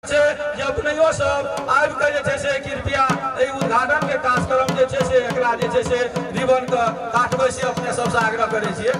अपने सब आबि के कृपया उद्घाटन के कार्यक्रम रिबन के काटबे से अपने सबसे आग्रह करे छिए।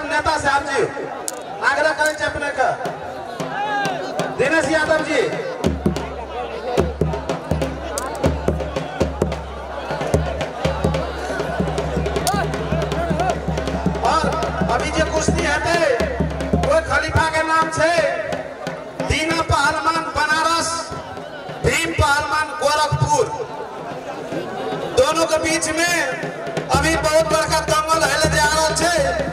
नेता साहब जी आग्रह करें अपने का दिनेश यादव जी और अभी जो कुश्ती है वो खलीफा के नाम से दीना पहलवान बनारस, भीम पहलवान गोरखपुर, दोनों के बीच में अभी बहुत बड़का दंगल है जा रहा है।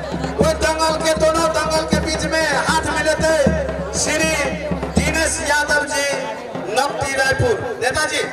दोनों दंगल के बीच में हाथ मिले थे श्री दिनेश यादव जी नवटी रायपुर नेताजी।